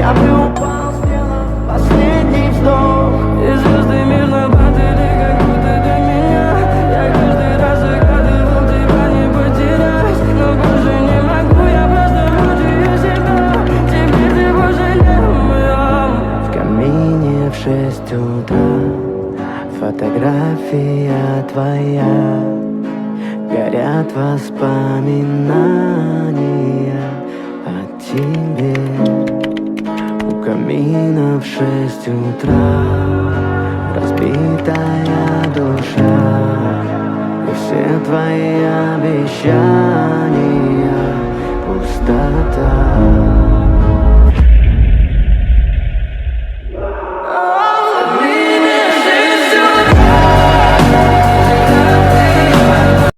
Я бы упал, сделал последний вздох. И звезды мирно падали, как будто до меня. Я каждый раз загадывал тебя не потерять, но больше не могу, я просто мучаю себя. Теперь ты пожалел моем. В камине в 6 утра фотография твоя. Горят воспоминания о тебе. У камина в 6 утра разбитая душа. И все твои обещания пустота.